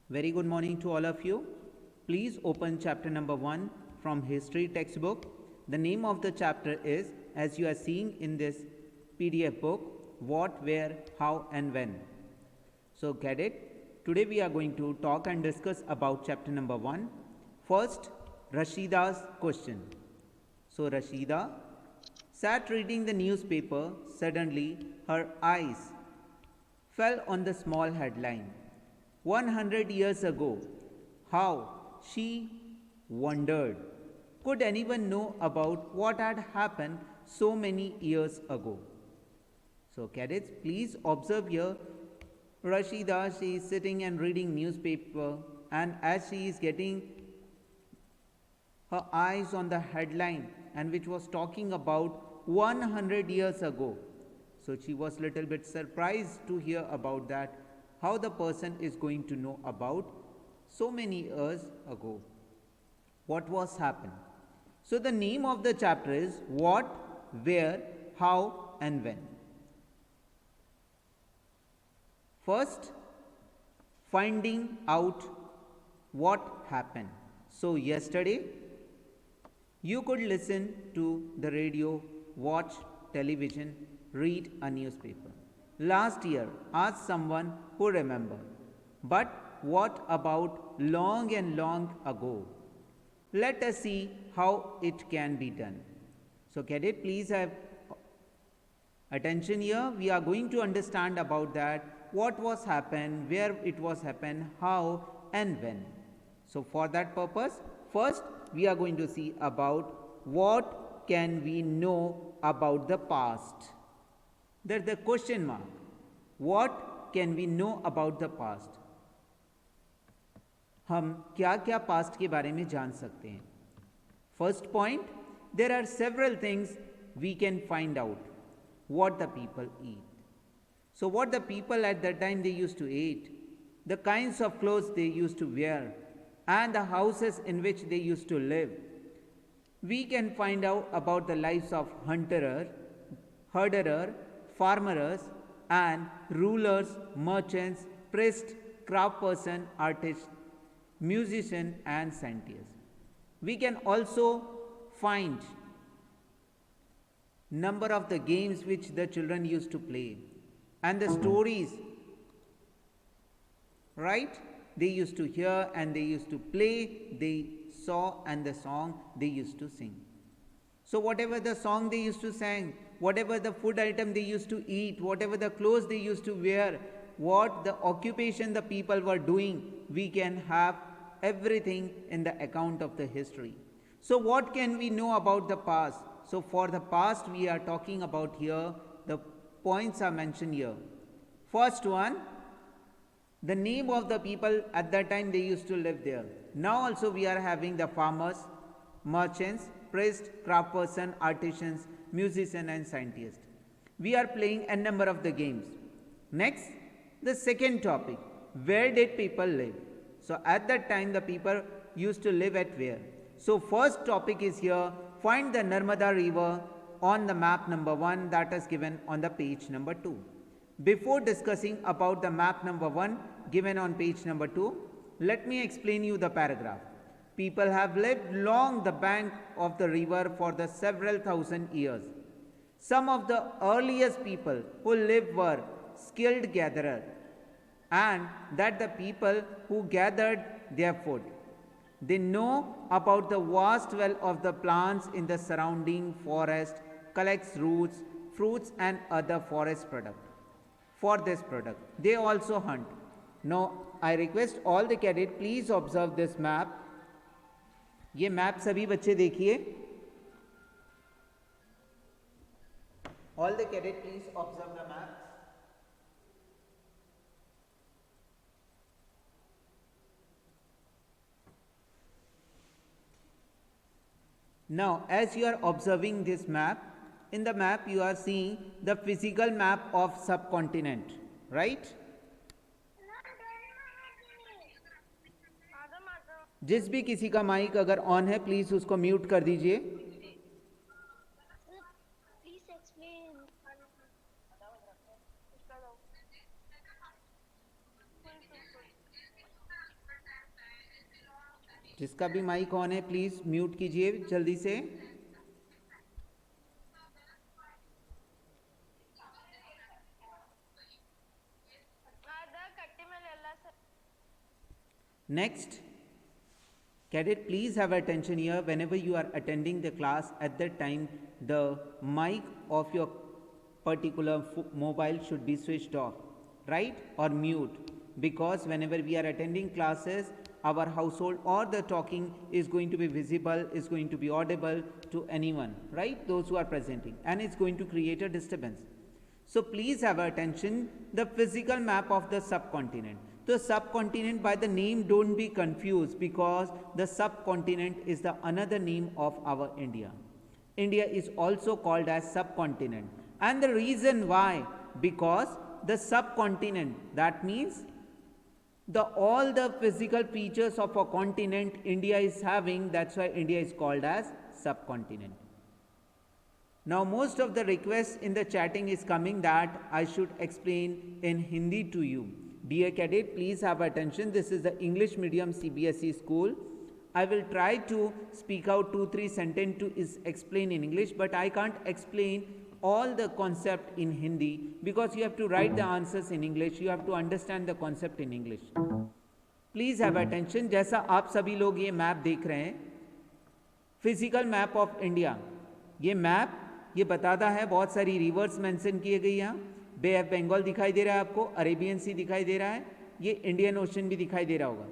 Very good morning to all of you. Please open chapter number 1 from history textbook. The name of the chapter is, as you are seeing in this PDF book, what, where, how and when. So get it. Today we are going to talk and discuss about chapter number 1. First, Rashida's question. So Rashida sat reading the newspaper. Suddenly her eyes fell on the small headline 100 years ago. How, she wondered, could anyone know about what had happened so many years ago? So, cadets, please observe here. Rashida, she is sitting and reading newspaper, and as she is getting her eyes on the headline, and which was talking about 100 years ago. So she was little bit surprised to hear about that, how the person is going to know about so many years ago. What was happened? So the name of the chapter is what, where, how and when. First, finding out what happened. So yesterday you could listen to the radio, watch television, read a newspaper. Last year, ask someone who remember. But what about long and long ago? Let us see how it can be done. So, cadet, please have attention here. We are going to understand about that, what was happened, where it was happened, how and when. So, for that purpose, first we are going to see about what can we know about the past. There's the question mark. What can we know about the past? हम क्या क्या past के बारे में जान सकते हैं? First point, there are several things we can find out. What the people eat. So what the people at that time they used to eat, the kinds of clothes they used to wear, and the houses in which they used to live. We can find out about the lives of hunter, herderer, farmers, and rulers, merchants, priest, craftsperson, artist, musician, and scientist. We can also find number of the games which the children used to play and the stories, right? They used to hear and they used to play, they saw and the song they used to sing. So whatever the song they used to sing, whatever the food item they used to eat, whatever the clothes they used to wear, what the occupation the people were doing, we can have everything in the account of the history. So what can we know about the past? So for the past we are talking about here, the points are mentioned here. First one, the name of the people at that time they used to live there. Now also we are having the farmers, merchants, priests, craftsperson, artisans, musicians and scientists. We are playing a number of the games. Next, the second topic, where did people live? So at that time the people used to live at where? So first topic is here, find the Narmada river on the map number 1 that is given on the page number 2. Before discussing about the map number 1 given on page number 2, let me explain you the paragraph. People have lived along the bank of the river for the several thousand years. Some of the earliest people who lived were skilled gatherers, and that the people who gathered their food. They know about the vast wealth of the plants in the surrounding forest, collects roots, fruits and other forest products. For this product, they also hunt. Now, I request all the cadets, please observe this map. ये map सभी बच्चे देखिए. All the cadets, please observe the map. Now, as you are observing this map, in the map you are seeing the physical map of subcontinent, right? जिस भी किसी का mic अगर on है प्लीज उसको म्यूट कर दीजिए. जिसका भी माइक ऑन है प्लीज म्यूट कीजिए जल्दी से। Next, cadet, please have attention here. Whenever you are attending the class, at that time, the mic of your particular mobile should be switched off, right? Or mute. Because whenever we are attending classes, our household or the talking is going to be visible, is going to be audible to anyone, right? Those who are presenting, and it's going to create a disturbance. So please have attention, the physical map of the subcontinent. The subcontinent, by the name, don't be confused, because the subcontinent is the another name of our India. India is also called as subcontinent, and the reason why, because the subcontinent, that means the all the physical features of a continent India is having, that's why India is called as subcontinent. Now most of the requests in the chatting is coming that I should explain in Hindi to you. Dear cadet, please have attention. This is the English medium CBSE school. I will try to speak out 2-3 sentence to explain in English, but I can't explain all the concept in Hindi, because you have to write the answers in English. You have to understand the concept in English. Please have attention. जैसा आप सभी लोग ये map देख रहे हैं, physical map of India, ये map ये बताता है, बहुत सारी रिवर्स मेंशन किए गई यहाँ। बे ऑफ बंगाल दिखाई दे रहा है आपको, अरेबियन सी दिखाई दे रहा है, ये इंडियन ओशन भी दिखाई दे रहा होगा,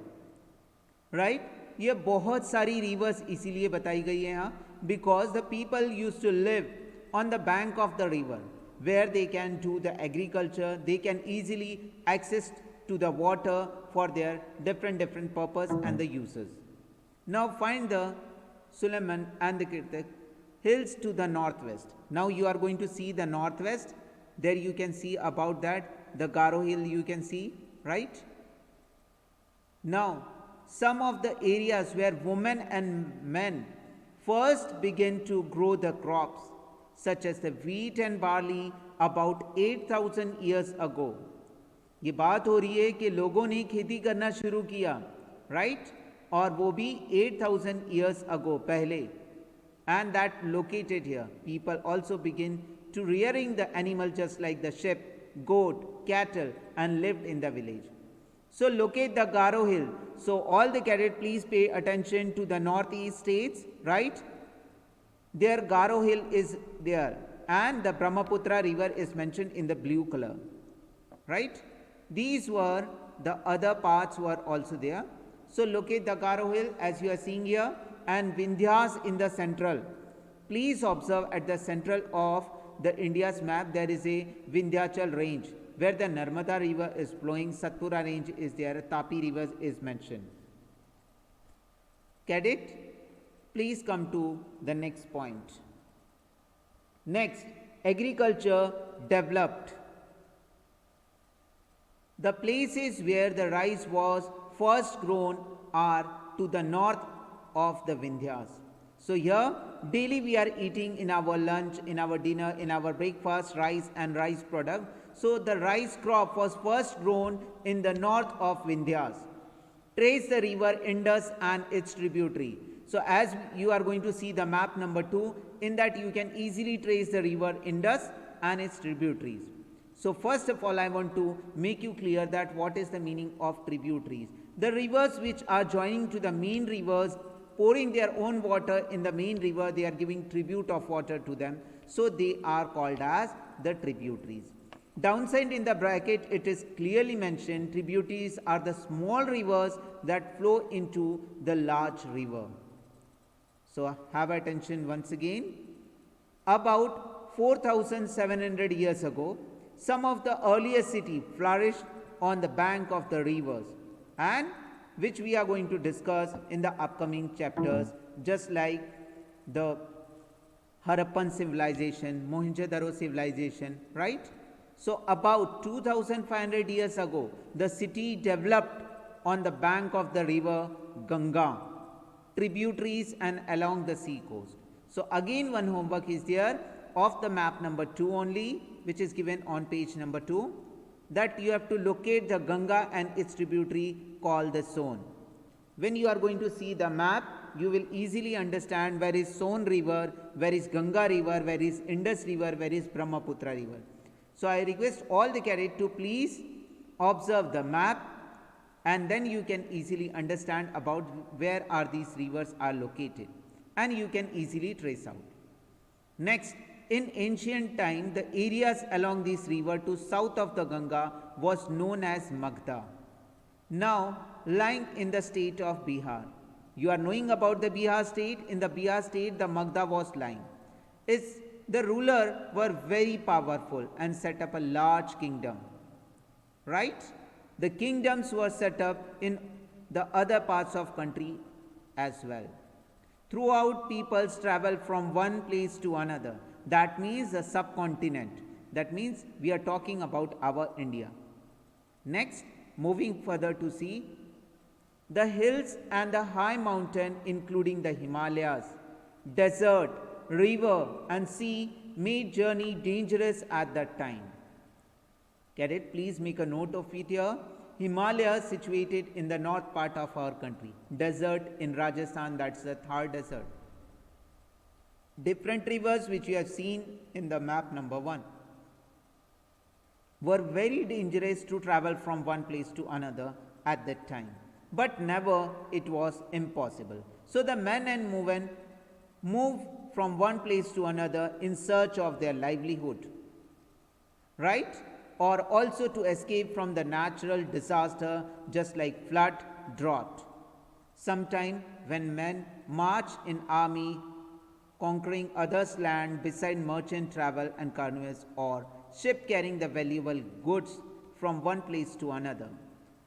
राइट? ये बहुत सारी रिवर्स इसीलिए बताई गई है यहाँ, because the people use to live on the bank of the river, where they can do the agriculture, they can easily access to the water for their different purpose and the uses. Now find the Suleiman and the Kirtik hills to the northwest. Now you are going to see the northwest. There you can see about that, the Garo hill you can see, right? Now some of the areas where women and men first begin to grow the crops, such as the wheat and barley, about 8,000 years ago. ये बात हो रही है कि लोगों ने खेती करना शुरू किया, right? और वो भी 8,000 years ago पहले, and that located here. People also begin to rearing the animal just like the sheep, goat, cattle, and lived in the village. So locate the Garo hill. So all the cadet, please pay attention to the northeast states, right? There Garo hill is there, and the Brahmaputra river is mentioned in the blue color, right? These were the other parts were also there. So locate the Garo hill as you are seeing here, and Vindhyas in the central. Please observe at the central of the India's map there is a Vindhyachal range where the Narmada river is flowing, Satpura range is there, Tapi river is mentioned. Cadet, please come to the next point. Next, agriculture developed. The places where the rice was first grown are to the north of the Vindhyas. So here, daily we are eating in our lunch, in our dinner, in our breakfast, rice and rice product. So the rice crop was first grown in the north of Vindhyas. Trace the river Indus and its tributary. So as you are going to see the map number 2, in that you can easily trace the river Indus and its tributaries. So first of all, I want to make you clear that what is the meaning of tributaries. The rivers which are joining to the main rivers, pouring their own water in the main river, they are giving tribute of water to them. So they are called as the tributaries. Downside in the bracket, it is clearly mentioned, tributaries are the small rivers that flow into the large river. So have attention once again. About 4,700 years ago, some of the earliest cities flourished on the bank of the rivers, and which we are going to discuss in the upcoming chapters, just like the Harappan civilization, Mohenjo-daro civilization, right? So about 2,500 years ago, the city developed on the bank of the river Ganga, tributaries and along the sea coast. So again one homework is there of the map number 2 only, which is given on page number 2, that you have to locate the Ganga and its tributary called the Son. When you are going to see the map, you will easily understand where is Son river, where is Ganga river, where is Indus river, where is Brahmaputra river. So I request all the cadets to please observe the map, and then you can easily understand about where are these rivers are located, and you can easily trace out. Next, in ancient time, the areas along this river to south of the Ganga was known as Magda, now lying in the state of Bihar. You are knowing about the Bihar state. In the Bihar state, the Magda was lying. The ruler were very powerful and set up a large kingdom. Right? The kingdoms were set up in the other parts of country as well. Throughout, peoples travel from one place to another. That means a subcontinent. That means we are talking about our India. Next, moving further to see the hills and the high mountain, including the Himalayas, desert, river, and sea, made journey dangerous at that time. Cadet, please make a note of it here. Himalayas situated in the north part of our country. Desert in Rajasthan, that's the Thar desert. Different rivers which you have seen in the map number 1 were very dangerous to travel from one place to another at that time. But never it was impossible. So the men and women moved from one place to another in search of their livelihood. Right? Or also to escape from the natural disaster just like flood, drought. Sometime when men march in army conquering others' land beside merchant travel and canoes or ship carrying the valuable goods from one place to another.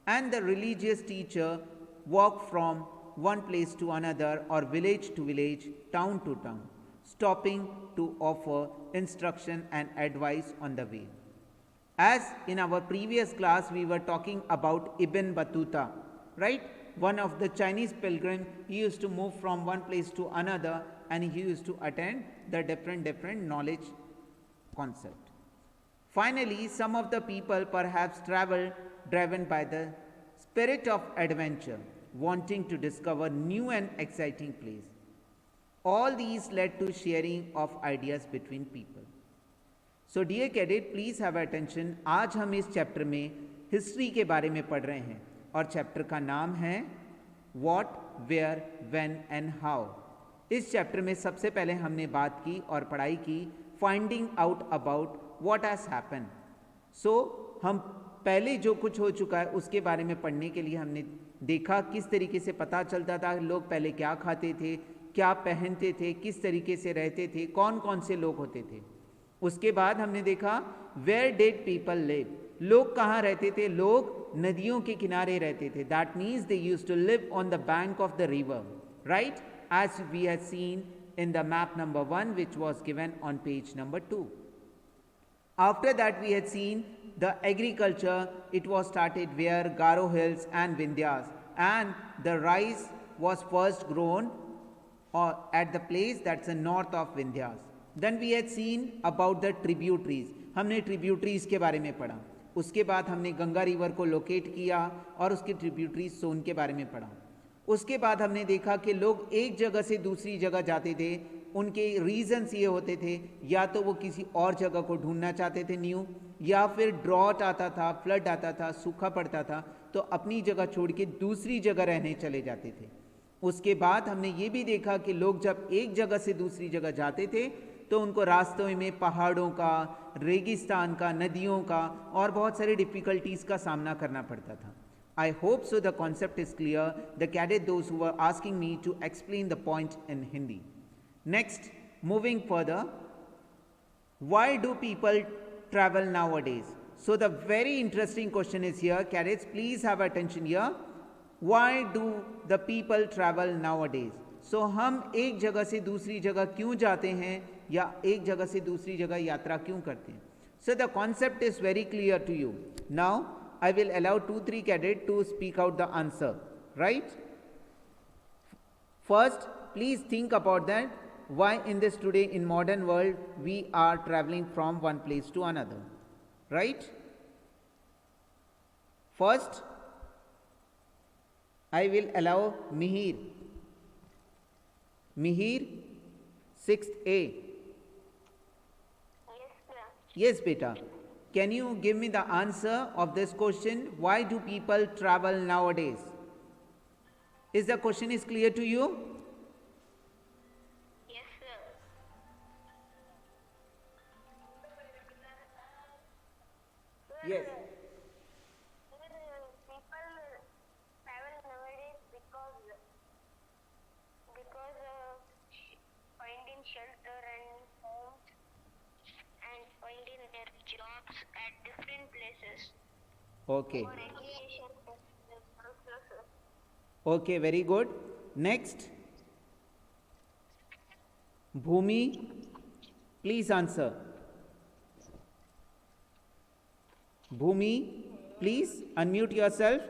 And the religious teacher walk from one place to another or village to village, town to town, stopping to offer instruction and advice on the way. As in our previous class, we were talking about Ibn Battuta, right? One of the Chinese pilgrims, he used to move from one place to another and he used to attend the different knowledge concept. Finally, some of the people perhaps traveled driven by the spirit of adventure, wanting to discover new and exciting place. All these led to sharing of ideas between people. So dear cadet, please have attention. आज हम इस chapter में history के बारे में पढ़ रहे हैं और चैप्टर का नाम है What, Where, When and How. इस चैप्टर में सबसे पहले हमने बात की और पढ़ाई की finding out about what has happen. So हम पहले जो कुछ हो चुका है उसके बारे में पढ़ने के लिए हमने देखा किस तरीके से पता चलता था लोग पहले क्या खाते थे, क्या पहनते थे, किस तरीके से रहते थे, कौन कौन से लोग होते थे. उसके बाद हमने देखा वेयर डिड पीपल लिव, लोग कहाँ रहते थे, लोग नदियों के किनारे रहते थे. That means they used to live on the bank of the river, right, as we had seen in the map number 1 which was given on page number 2. After that we had seen the agriculture. It was started where Garo hills and Vindhyas, and the rice was first grown or at the place that's the north of Vindhyas. Then we had seen about the tributaries. हमने tributaries के बारे में पढ़ा. उसके बाद हमने Ganga river को locate किया और उसके ट्रिब्यूटरीज सोन के बारे में पढ़ा. उसके बाद हमने देखा कि लोग एक जगह से दूसरी जगह जाते थे, उनके रीजंस ये होते थे या तो वो किसी और जगह को ढूंढना चाहते थे न्यू, या फिर ड्रॉट आता था, फ्लड आता था, सूखा पड़ता था तो अपनी जगह छोड़ के दूसरी जगह रहने चले जाते थे. उसके बाद हमने ये भी देखा कि लोग जब एक जगह से दूसरी जगह जाते थे तो उनको रास्तों में पहाड़ों का, रेगिस्तान का, नदियों का और बहुत सारी डिफ़िकल्टीज़ का सामना करना पड़ता था. I hope so the concept is clear. The cadet, those who were asking me to explain the point in Hindi. Next, moving further, why do people travel nowadays? So the very interesting question is here. Cadets, please have attention here. Why do the people travel nowadays? So हम एक जगह से दूसरी जगह क्यों जाते हैं या एक जगह से दूसरी जगह यात्रा क्यों करते हैं? So the concept is very clear to you. Now, I will allow 2-3 cadets to speak out the answer, right? First, please think about that. Why in this today in modern world we are traveling from one place to another, right? First, I will allow Mihir. Mihir, 6th A. Yes, beta. Can you give me the answer of this question? Why do people travel nowadays? Is the question is clear to you? Yes, sir. Yes. People travel nowadays because finding shelter and homes and finding their jobs at different places Okay. for education purposes. Okay, very good. Next, Bhumi, please answer. Bhumi, please unmute yourself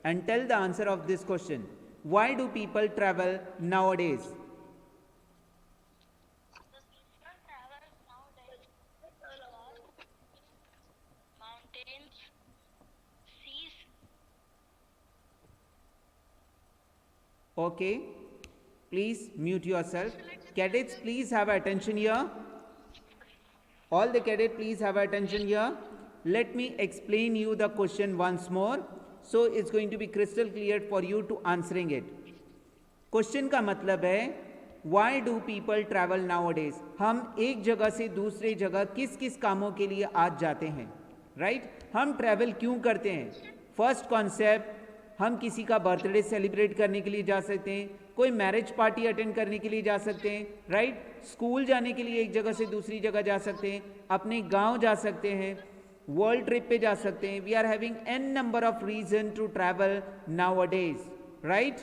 and tell the answer of this question. Why do people travel nowadays? The people travel nowadays because mountains, seas, Okay, please mute yourself. Cadets, please have attention here. All the cadets, please have attention here. Let me explain you the question once more. So it's going to be crystal clear for you to answering it. Question का मतलब है why do people travel now days, हम एक जगह से दूसरे जगह किस किस कामों के लिए आज जाते हैं, राइट हम ट्रैवल क्यों करते हैं. फर्स्ट कॉन्सेप्ट, हम किसी का बर्थडे सेलिब्रेट करने के लिए जा सकते हैं, कोई मैरिज पार्टी अटेंड करने के लिए जा सकते हैं, राइट स्कूल जाने के लिए एक जगह से दूसरी जगह जा सकते हैं, अपने गांव जा सकते हैं, वर्ल्ड ट्रिप पे जा सकते हैं. We are having an number of reason to travel nowadays, right,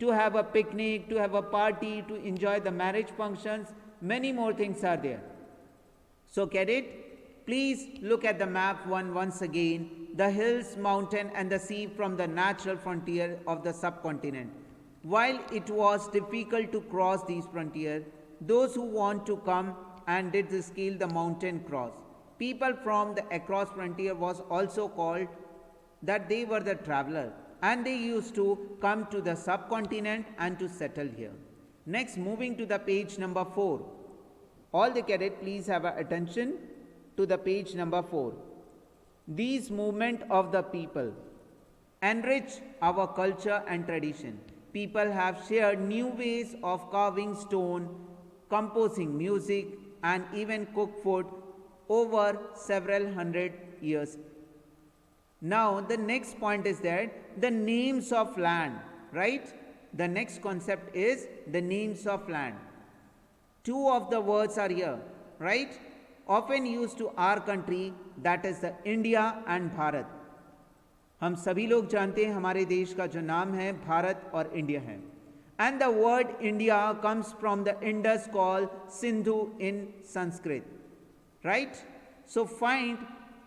to have a picnic, to have a party, to enjoy the marriage functions, many more things are there. So cadet, please look at the map once again, the hills, mountain and the sea from the natural frontier of the subcontinent. While it was difficult to cross these frontiers, those who want to come and did scale the mountain cross. People from the across frontier was also called that they were the traveler, and they used to come to the subcontinent and to settle here. Next, moving to the page number 4. All the cadets, please have attention to the page number 4. These movement of the people enrich our culture and tradition. People have shared new ways of carving stone, composing music, and even cook food over several hundred years. Now, the next point is that the names of land, right? The next concept is the names of land. Two of the words are here, right? Often used to our country, that is the India and Bharat. हम सभी लोग जानते हैं हमारे देश का जो नाम है भारत और इंडिया है. And the word India comes from the Indus called Sindhu in Sanskrit, right? So find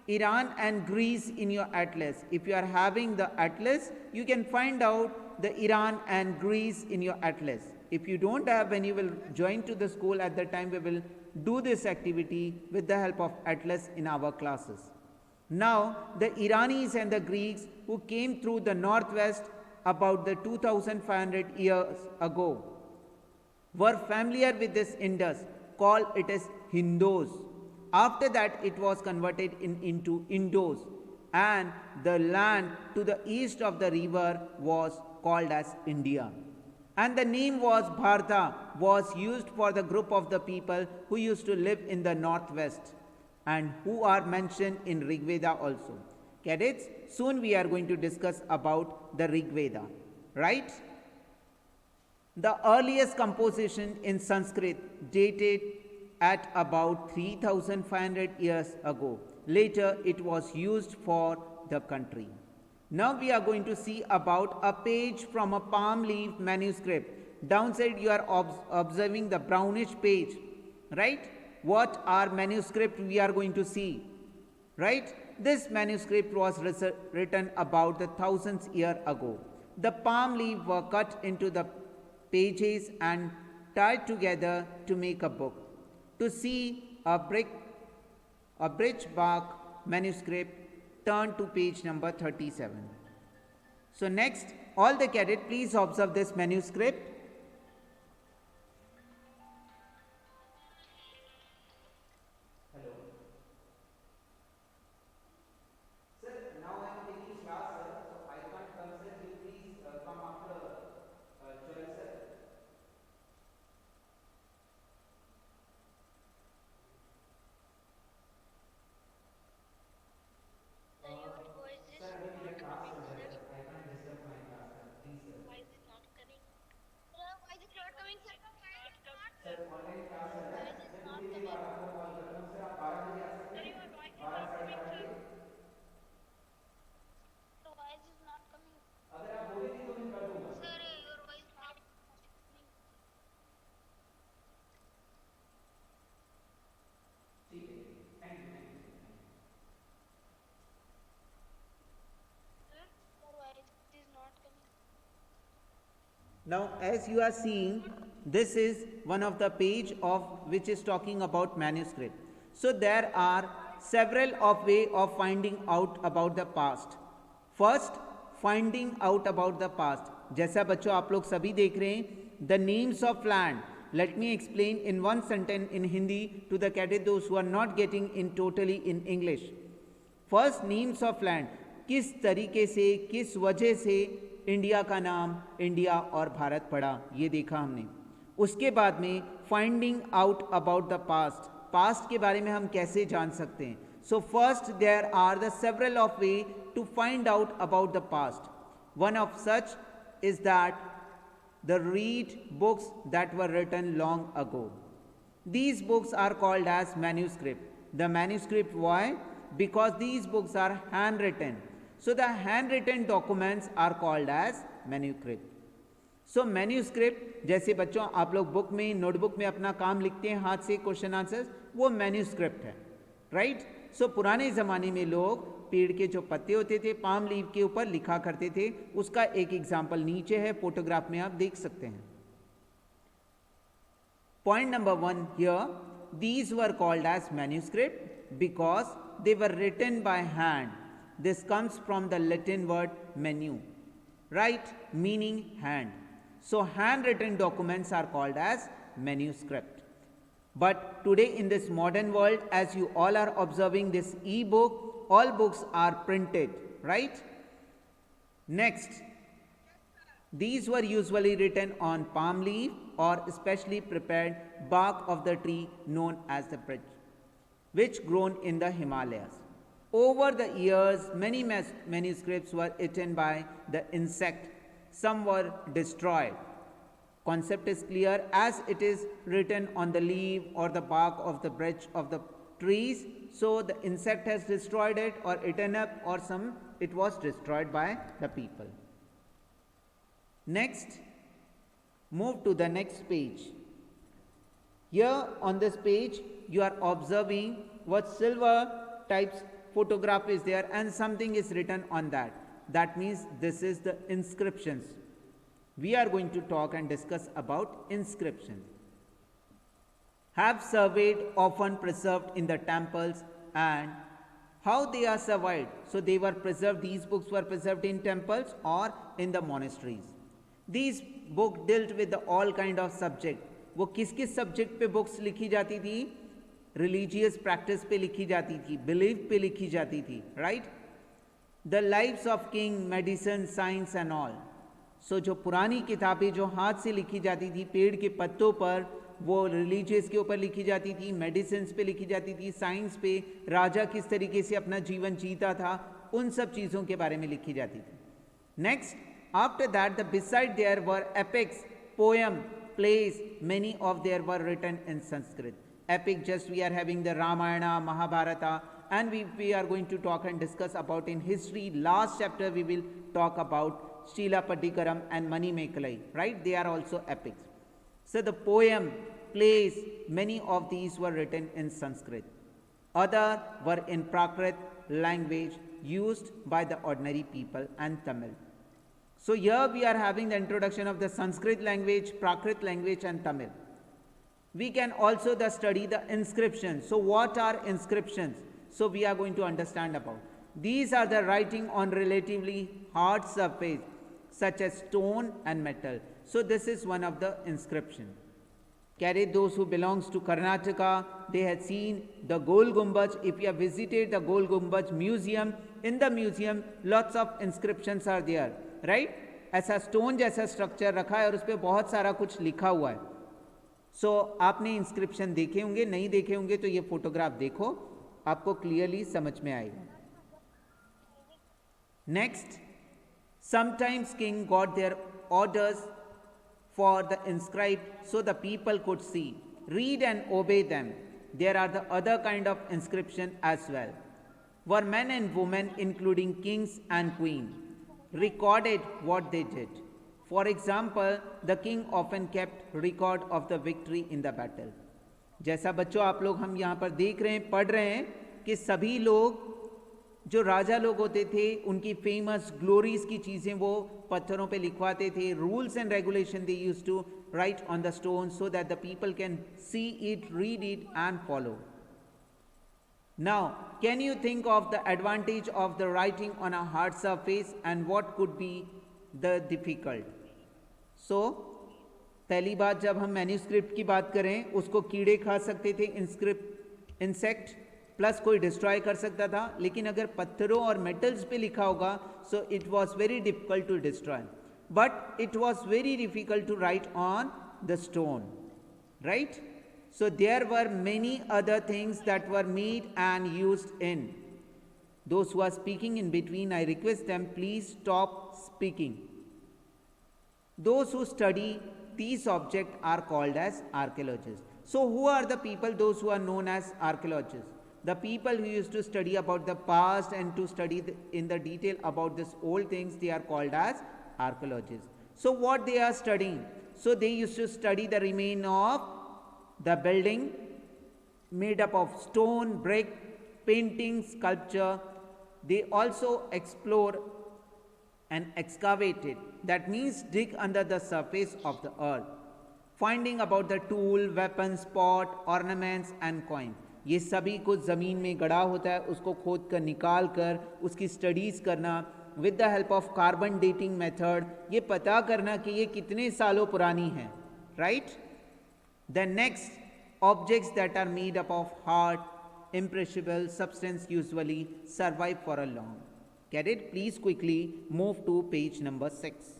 Iran and Greece in your atlas. If you are having the atlas, you can find out the Iran and Greece in your atlas. If you don't have, when you will join to the school, at the time we will do this activity with the help of atlas in our classes. Now, the Iranis and the Greeks who came through the northwest about the 2500 years ago were familiar with this Indus, called it as Hindus. After that, it was converted into Indos, and the land to the east of the river was called as India. And the name was Bharata, was used for the group of the people who used to live in the northwest and who are mentioned in Rig Veda also. Cadets, soon we are going to discuss about the Rig Veda, right? The earliest composition in Sanskrit dated at about 3500 years ago. Later, it was used for the country. Now we are going to see about a page from a palm leaf manuscript. Downside you are observing the brownish page, right? What are manuscript we are going to see, right? This manuscript was written about the thousands year ago. The palm leaf were cut into the pages and tied together to make a book. To see a bridge bark manuscript, turn to page number 37. So next, all the cadet, please observe this manuscript. Hello. Sir, now I am taking class, sir. So I can't come, sir. You please come after 12, sir. Sir, your voice is Sir, अभी मेरा not class coming, चल रहा है, sir. sir. I can't disturb my class, sir. Please, sir. Why is it not coming? Sir, why is it not coming, sir? Sir online class चल रहा Why है. is it मैं not थोड़ी देर coming? बाद आपको कॉल करता हूँ, sir. आप 12 बजे आ सकते हैं? 12 साढ़े 12 बजे. So why is it not coming? अगर आप बोलेंगे तो मैं कर दूंगा. Sir, your voice is not coming. ठीक है. Thank you, thank you. Sir, why it is not coming? Now, as you are seeing, this is one of the page of which is talking about manuscript. So there are several of way of finding out about the past. First, finding out about the past. जैसा बच्चों आप लोग सभी देख रहे हैं, the names of land. Let me explain in one sentence in Hindi to the cadet those who are not getting in totally in English. First names of land, किस तरीके से, किस वजह से इंडिया का नाम इंडिया और भारत पड़ा, ये देखा हमने. उसके बाद में finding out about the past, past के बारे में हम कैसे जान सकते हैं. So first there are the several of way to find out about the past. One of such is that the read books that were written long ago. These books are called as manuscript. The manuscript, why? Because these books are handwritten. So the handwritten documents are called as manuscript. So manuscript, जैसे बच्चों आप लोग book में, notebook में अपना काम लिखते हैं हाथ से क्वेश्चन आंसर्स, वो मैन्यूस्क्रिप्ट है, राइट. सो पुराने ज़माने में लोग पेड़ के जो पत्ते होते थे, पाम लीव के ऊपर लिखा करते थे. उसका एक एग्जाम्पल नीचे है, फोटोग्राफ में आप देख सकते हैं. Point number 1 here, these were called as manuscript because they were written by hand. This comes from the Latin word manu, right, meaning hand. So handwritten documents are called as manuscript. But today in this modern world, as you all are observing this e-book, all books are printed, right? Next, these were usually written on palm leaf or specially prepared bark of the tree known as the birch, which grown in the Himalayas. Over the years, many manuscripts were eaten by the insect. Some were destroyed. Concept is clear, as it is written on the leaf or the bark of the branch of the trees. So the insect has destroyed it or eaten up, or it was destroyed by the people. Next, move to the next page. Here on this page, you are observing what silver types photograph is there and something is written on that. That means this is the inscriptions. We are going to talk and discuss about inscriptions. Have surveyed, often preserved in the temples, and how they are survived. So they were preserved, these books were preserved in temples or in the monasteries. These books dealt with the all kind of subject. वो किस किस subject पे books लिखी जाती थी? Religious practice पे लिखी जाती थी, बिलीफ पे लिखी जाती थी, right. The lives of king, medicine, science and all. So जो पुरानी किताबें जो हाथ से लिखी जाती थी पेड़ के पत्तों पर, वो रिलीजियस के ऊपर लिखी जाती थी, मेडिसिन पे लिखी जाती थी, साइंस पे, राजा किस तरीके से अपना जीवन जीता था, उन सब चीज़ों के बारे में लिखी जाती थी. Next, after that the beside there were epics, poem, plays, many of them were written in Sanskrit. Epic, just we are having the Ramayana, Mahabharata, and we are going to talk and discuss about in history. Last chapter we will talk about Srila Padikaram and Manimekalai, right? They are also epics. So the poem, plays, many of these were written in Sanskrit. Other were in Prakrit language used by the ordinary people and Tamil. So here we are having the introduction of the Sanskrit language, Prakrit language and Tamil. We can also study the inscriptions. So what are inscriptions? So we are going to understand about. These are the writing on relatively hard surface such as stone and metal. So this is one of the inscription. Carried those who belongs to Karnataka, they had seen the Gol Gumbaj. If you have visited the Gol Gumbaj museum, in the museum lots of inscriptions are there, right? ऐसा stone जैसा structure रखा है और उस पर बहुत सारा कुछ लिखा हुआ है. सो आपने इंस्क्रिप्शन देखे होंगे, नहीं देखे होंगे तो ये फोटोग्राफ देखो, आपको क्लियरली समझ में आएगा. Next, sometimes king got there orders for the inscribed so the people could see, read and obey them. There are the other kind of inscription as well. Were men and women, including kings and queen, recorded what they did. For example, the king often kept record of the victory in the battle. जैसा बच्चों आप लोग हम यहाँ पर देख रहे हैं, पढ़ रहे हैं कि सभी लोग जो राजा लोग होते थे उनकी फेमस ग्लोरीज की चीज़ें वो पत्थरों पे लिखवाते थे. Rules and regulation they used to write on the stone so that the people can see it, read it and follow. Now can you think of the advantage of the writing on a hard surface and what could be the difficult. So पहली बात, जब हम manuscript की बात करें उसको कीड़े खा सकते थे, इंसेक्ट प्लस कोई डिस्ट्रॉय कर सकता था. लेकिन अगर पत्थरों और मेटल्स पे लिखा होगा so it was very difficult to destroy, but it was very difficult to write on the stone, right. So there were many other things that were made and used in. Those who are speaking in between, I request them please stop speaking. Those who study these objects are called as archaeologists. So who are the people, those who are known as archaeologists? The people who used to study about the past and to study in the detail about this old things, they are called as archaeologists. So what they are studying? So they used to study the remain of the building made up of stone, brick, painting, sculpture. They also explore and excavated, that means dig under the surface of the earth, finding about the tool, weapons, pot, ornaments and coin. ये सभी कुछ ज़मीन में गड़ा होता है, उसको खोद कर निकाल कर उसकी स्टडीज़ करना with the help of carbon dating method, ये पता करना कि ये कितने सालों पुरानी है, right. The next, objects that are made up of hard imperishable substance usually survive for a long. Get it? Please quickly move to page number 6.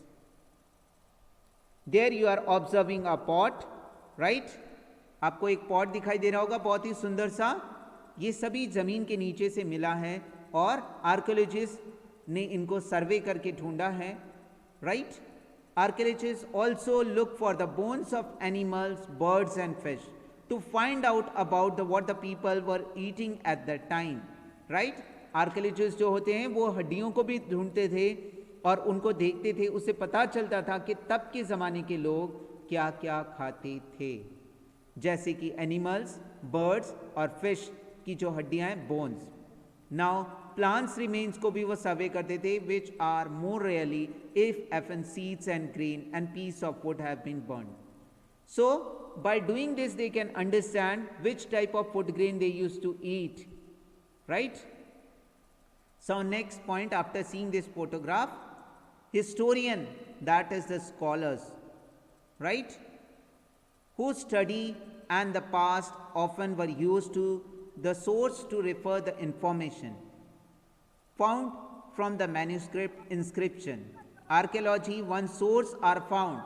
There you are observing a pot, right? आपको एक pot दिखाई दे रहा होगा, बहुत ही सुंदर सा. ये सभी जमीन के नीचे से मिला है और आर्कियोलॉजिस्ट ने इनको सर्वे करके ढूंढा है, right. Archaeologist also look for the bones of animals, birds and fish to find out about what the people were eating at that time, right? Archaeologist जो होते हैं वो हड्डियों को भी ढूंढते थे और उनको देखते थे, उससे पता चलता था कि तब के ज़माने के लोग क्या क्या खाते थे, जैसे कि एनिमल्स, बर्ड्स और फिश की जो हड्डियां हैं, बोन्स. नाउ प्लांट्स रिमेन्स को भी वो सर्वे करते थे, which are more rarely if even seeds and grain and piece of wood have been burned. So by doing this they can understand which type of food grain they use to eat, right. So next point, after seeing this photograph, historian, that is the scholars, right, who study and the past often were used to the source to refer the information found from the manuscript inscription. Archaeology, one source are found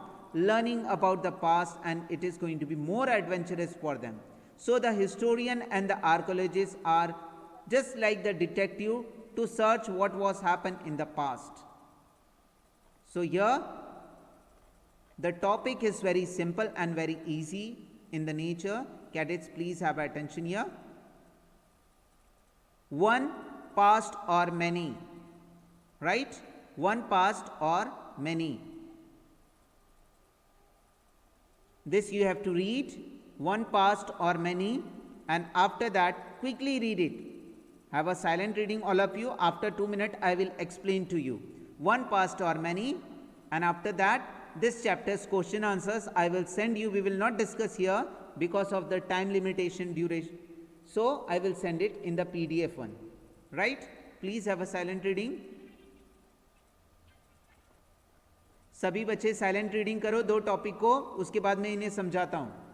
learning about the past and it is going to be more adventurous for them. So the historian and the archaeologist are just like the detective to search what was happened in the past. So here the topic is very simple and very easy in the nature. Cadets, please have attention here. One, past or many, right? One, past or many. This you have to read, one, past or many, and after that quickly read it. Have a silent reading all of you. After 2 minutes I will explain to you. One, past or many, and after that this chapter's question answers I will send you. We will not discuss here because of the time limitation duration. So I will send it in the PDF one, right? Please have a silent reading. सभी बच्चे silent reading करो 2 topic को, उसके बाद मैं इन्हें समझाता हूं।